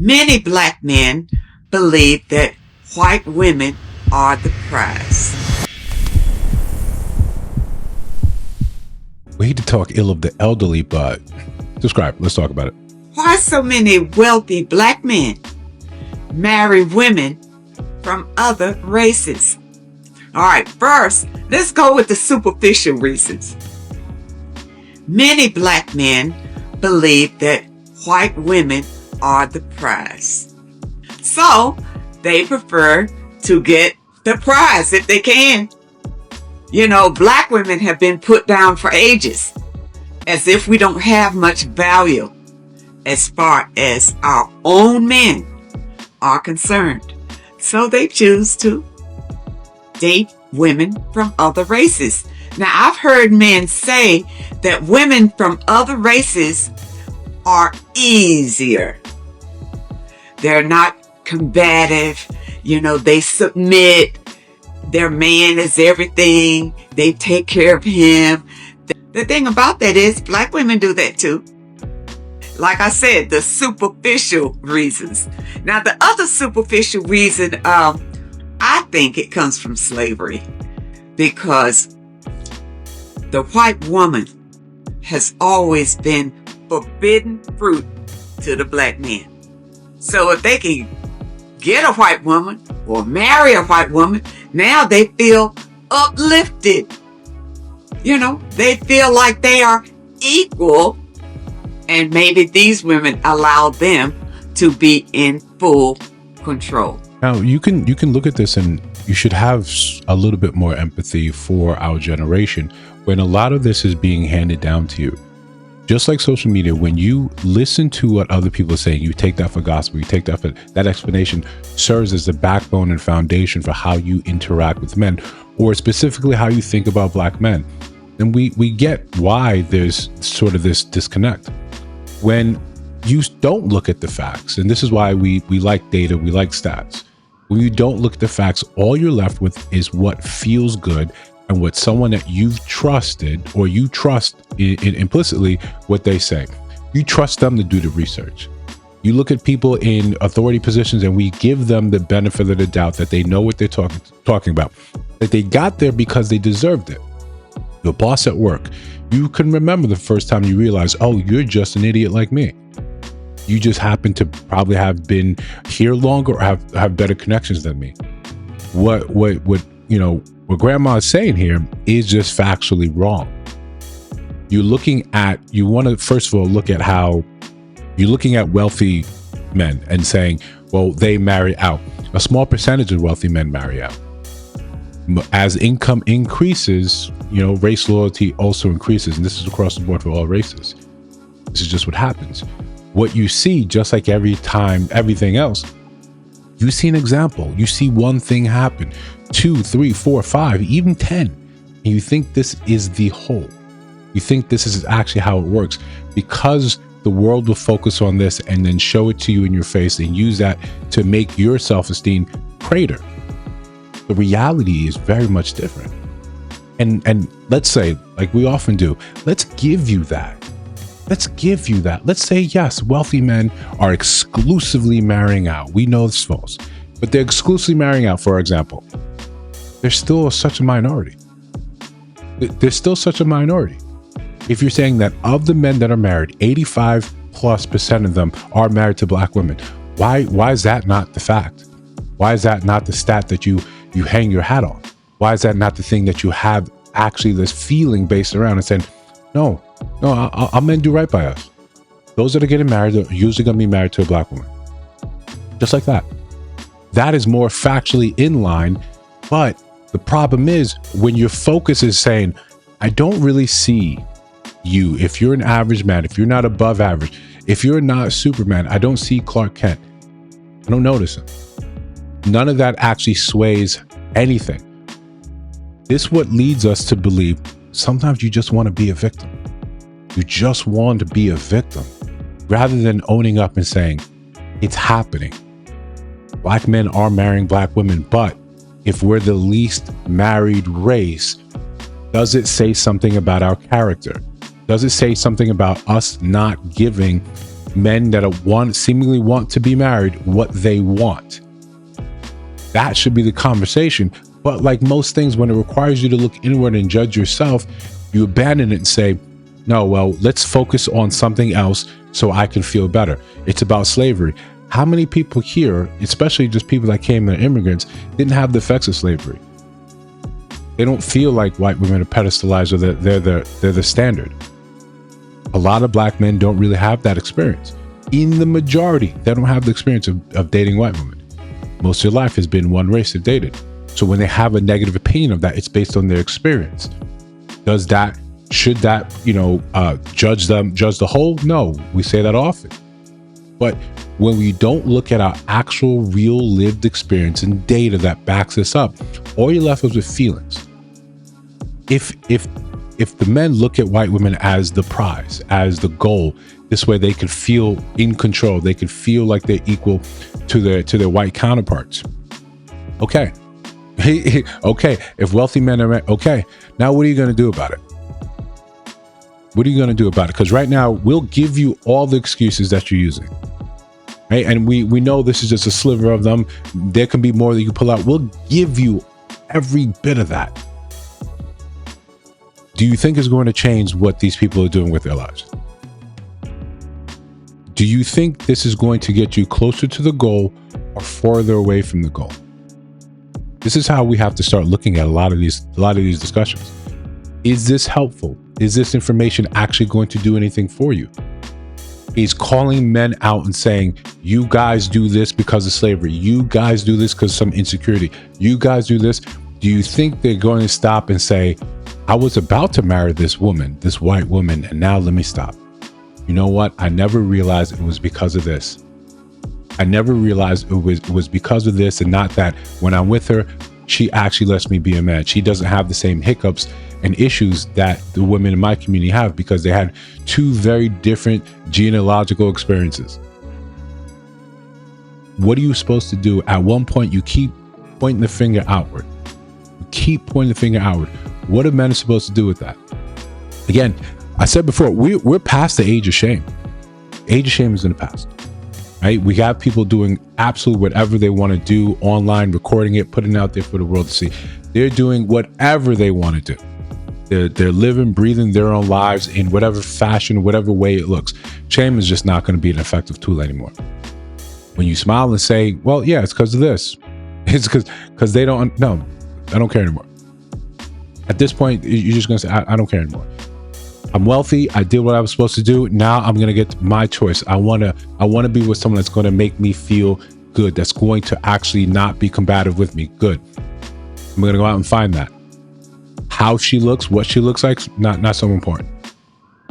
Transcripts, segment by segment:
Many black men believe that white women are the prize. We hate to talk ill of the elderly, but describe. Let's talk about it. Why so many wealthy black men marry women from other races? All right, first, let's go with the superficial reasons. Many black men believe that white women are the prize. So they prefer to get the prize if they can. You know, black women have been put down for ages as if we don't have much value as far as our own men are concerned. So they choose to date women from other races. Now, I've heard men say that women from other races are easier. They're not combative. You know, they submit. Their man is everything. They take care of him. The thing about that is black women do that too. Like I said, the superficial reasons. Now, the other superficial reason, I think it comes from slavery, because the white woman has always been forbidden fruit to the black man. So if they can get a white woman or marry a white woman, now they feel uplifted. You know, they feel like they are equal, and maybe these women allow them to be in full control. Now, you can look at this, and you should have a little bit more empathy for our generation when a lot of this is being handed down to you. Just like social media, when you listen to what other people are saying, you take that for gospel, you take that for that explanation serves as the backbone and foundation for how you interact with men, or specifically how you think about black men. And we get why there's sort of this disconnect. When you don't look at the facts, and this is why we like data, we like stats. When you don't look at the facts, all you're left with is what feels good and what someone that you've trusted, or you trust implicitly what they say. You trust them to do the research. You look at people in authority positions and we give them the benefit of the doubt that they know what they're talking about, that they got there because they deserved it. Your boss at work, you can remember the first time you realized, oh, you're just an idiot like me. You just happen to probably have been here longer or have better connections than me. What grandma is saying here is just factually wrong. You want to first of all look at how you're looking at wealthy men and saying, well, they marry out. A small percentage of wealthy men marry out. As income increases, race loyalty also increases. And this is across the board for all races. This is just what happens. What you see, just like everything else, you see an example. You see one thing happen, 2, 3, 4, 5, even 10. And you think this is the whole. You think this is actually how it works, because the world will focus on this and then show it to you in your face and use that to make your self-esteem greater. The reality is very much different. And let's say, like we often do, let's give you that. Let's say, yes, wealthy men are exclusively marrying out. We know it's false, but they're exclusively marrying out, for example. There's still such a minority. There's still such a minority. If you're saying that of the men that are married, 85+% of them are married to black women, why is that not the fact? Why is that not the stat that you hang your hat on? Why is that not the thing that you have actually this feeling based around and saying, no, our men do right by us. Those that are getting married are usually going to be married to a black woman. Just like that. That is more factually in line. But the problem is when your focus is saying, I don't really see you. If you're an average man, if you're not above average, if you're not Superman, I don't see Clark Kent. I don't notice him. None of that actually sways anything. This what leads us to believe sometimes you just want to be a victim. You just want to be a victim rather than owning up and saying, it's happening. Black men are marrying black women, but if we're the least married race, does it say something about our character? Does it say something about us not giving men that seemingly want to be married what they want. That should be the conversation. But like most things, when it requires you to look inward and judge yourself, you abandon it and say, no, well, let's focus on something else so I can feel better. It's about slavery. How many people here, especially just people that came as immigrants, didn't have the effects of slavery? They don't feel like white women are pedestalized, or that they're the standard. A lot of black men don't really have that experience. In the majority, they don't have the experience of dating white women. Most of their life has been one race they've dated. So when they have a negative opinion of that, it's based on their experience. Should that, judge the whole? No, we say that often. But when we don't look at our actual real lived experience and data that backs this up, all you're left with feelings. If the men look at white women as the prize, as the goal, this way they can feel in control, they can feel like they're equal to their white counterparts. Okay. Okay. If wealthy men are okay, now what are you going to do about it? What are you going to do about it? Because right now we'll give you all the excuses that you're using. Right? And we know this is just a sliver of them. There can be more that you pull out. We'll give you every bit of that. Do you think it's going to change what these people are doing with their lives? Do you think this is going to get you closer to the goal or farther away from the goal? This is how we have to start looking at a lot of these discussions. Is this helpful? Is this information actually going to do anything for you? Is calling men out and saying, you guys do this because of slavery. You guys do this because of some insecurity. You guys do this. Do you think they're going to stop and say, I was about to marry this woman, this white woman, and now let me stop. You know what? I never realized it was because of this. I never realized it was because of this, and not that when I'm with her, she actually lets me be a man. She doesn't have the same hiccups and issues that the women in my community have, because they had two very different genealogical experiences. What are you supposed to do? At one point, you keep pointing the finger outward. You keep pointing the finger outward. What are men supposed to do with that? Again, I said before, we're past the age of shame. Age of shame is in the past, right? We have people doing absolutely whatever they want to do online, recording it, putting it out there for the world to see. They're doing whatever they want to do. They're living, breathing their own lives in whatever fashion, whatever way it looks. Shame is just not going to be an effective tool anymore. When you smile and say, well, yeah, it's because of this. It's because they don't, no, I don't care anymore. At this point, you're just going to say, I don't care anymore. I'm wealthy. I did what I was supposed to do. Now I'm going to get my choice. I want to be with someone that's going to make me feel good. That's going to actually not be combative with me. Good. I'm going to go out and find that. How she looks, what she looks like, not so important.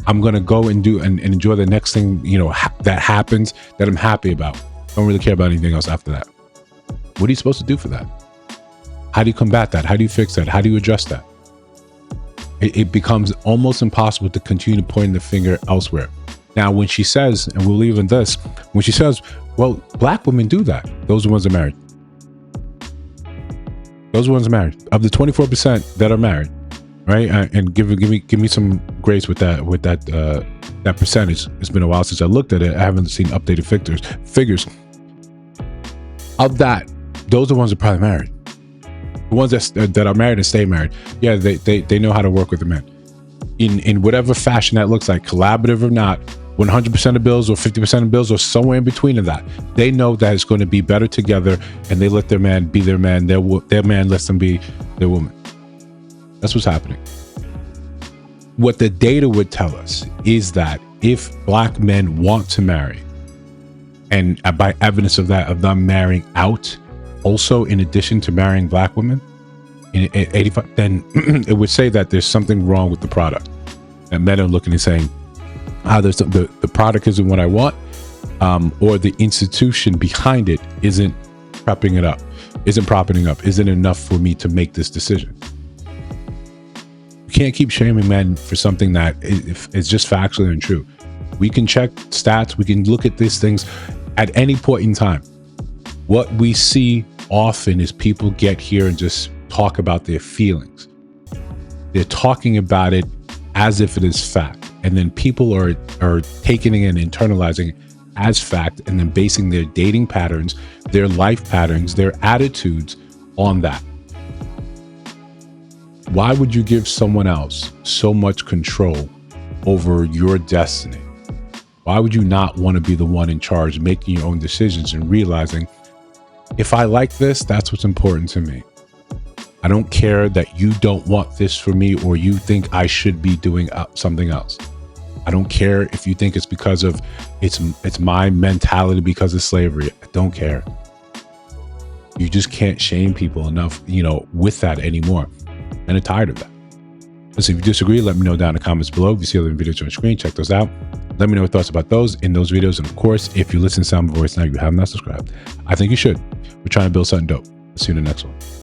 I'm going to go and do and enjoy the next thing, that happens that I'm happy about. Don't really care about anything else after that. What are you supposed to do for that? How do you combat that? How do you fix that? How do you address that? It becomes almost impossible to continue to point the finger elsewhere. Now, when she says, and we'll leave in this, when she says, well, black women do that. Those are the ones that are married. Those are the ones that are married. Of the 24% that are married, right? And give me some grace with that percentage. It's been a while since I looked at it. I haven't seen updated figures. Of that, those are the ones that are probably married. The ones that are married and stay married, yeah, they know how to work with the men in whatever fashion that looks like, collaborative or not, 100% of bills or 50% of bills or somewhere in between of that. They know that it's going to be better together, and they let their man be their man. Their man lets them be their woman. That's what's happening. What the data would tell us is that if black men want to marry, and by evidence of that, of them marrying out, also in addition to marrying black women, in 85, then it would say that there's something wrong with the product. And men are looking and saying, there's the product isn't what I want, or the institution behind it isn't propping it up, isn't enough for me to make this decision. You can't keep shaming men for something that is just factually untrue. We can check stats, we can look at these things at any point in time. What we see often is people get here and just talk about their feelings. They're talking about it as if it is fact. And then people are taking it and internalizing it as fact and then basing their dating patterns, their life patterns, their attitudes on that. Why would you give someone else so much control over your destiny? Why would you not want to be the one in charge, making your own decisions and realizing, if I like this, that's what's important to me. I don't care that you don't want this for me or you think I should be doing something else. I don't care if you think it's because of it's my mentality because of slavery. I don't care. You just can't shame people enough, with that anymore. And I'm tired of that. So if you disagree, let me know down in the comments below. If you see other videos on the screen, check those out. Let me know your thoughts about those in those videos. And of course, if you listen to Sound Voice now, you have not subscribed, I think you should. We're trying to build something dope. See you in the next one.